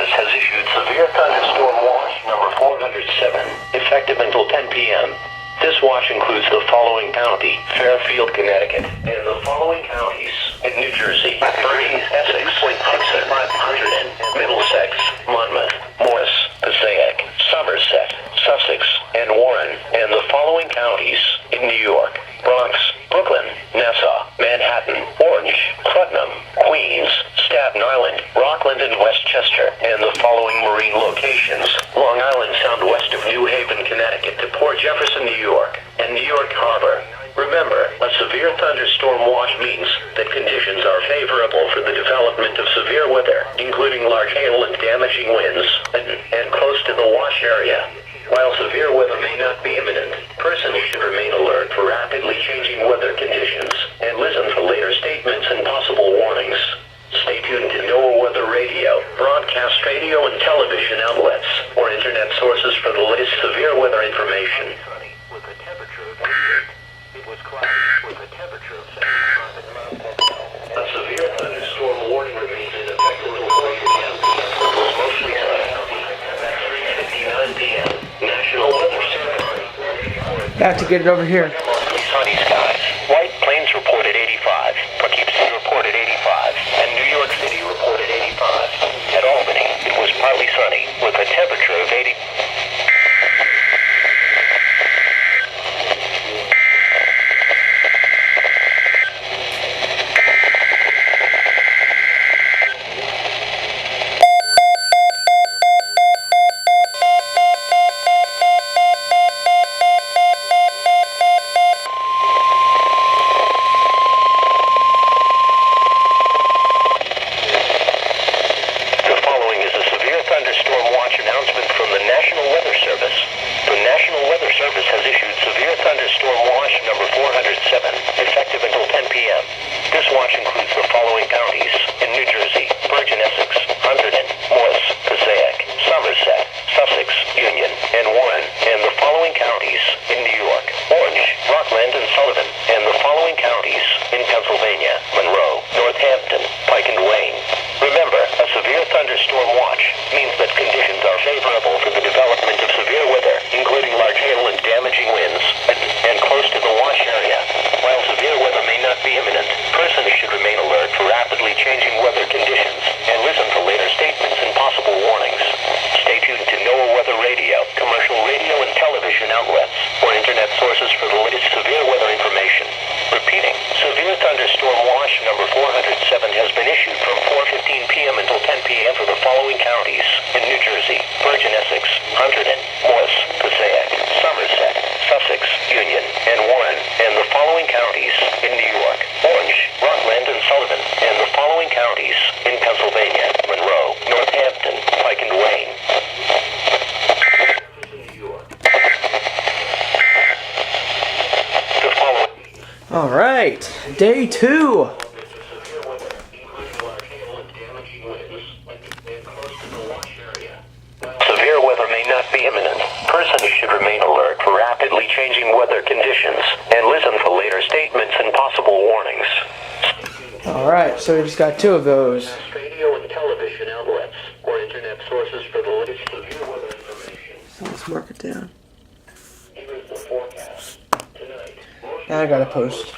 Service has issued severe thunderstorm watch number 407, effective until 10 p.m. This watch includes the following county: Fairfield, Connecticut, and the following counties in New Jersey: Bergen, Essex, Hudson, Hunterdon, Middlesex, Monmouth, Morris, Passaic, Somerset, Sussex, and Warren, and the following counties in New York: Bronx, Brooklyn, Nassau, Manhattan, Orange, Putnam, Queens, Staten Island, Rockland, and Westchester, and the following marine locations: Long Island Sound west of New Haven, Connecticut to Port Jefferson, New York, and New York Harbor. Remember, a severe thunderstorm watch means that conditions are favorable for the development of severe weather, including large hail and damaging winds, and close to the watch area. While severe weather may not be imminent, persons should remain alert for rapidly changing weather conditions and listen for later statements and possible warnings. Stay tuned to NOAA Weather Radio, broadcast radio and television outlets, or internet sources for the latest severe weather information. With a temperature of 88, it was cloudy with a temperature of 75. A severe thunderstorm warning remains in effect until 4 p.m. It was mostly sunny at 3:59 p.m. National Weather Service. Have to get it over here. Sunny skies. White Plains reported 85. Poughkeepsie reported 85. And New York City reported 85. At Albany, it was partly sunny with a temperature of 80. Alright, day 2. Severe weather may not be imminent. Persons should remain alert for rapidly changing weather conditions and listen for later statements and possible warnings. Alright, so we just got 2 of those. Radio and television outlets or internet sources for the latest severe weather information. So let's mark it down. Here's the forecast. Tonight, Now I gotta post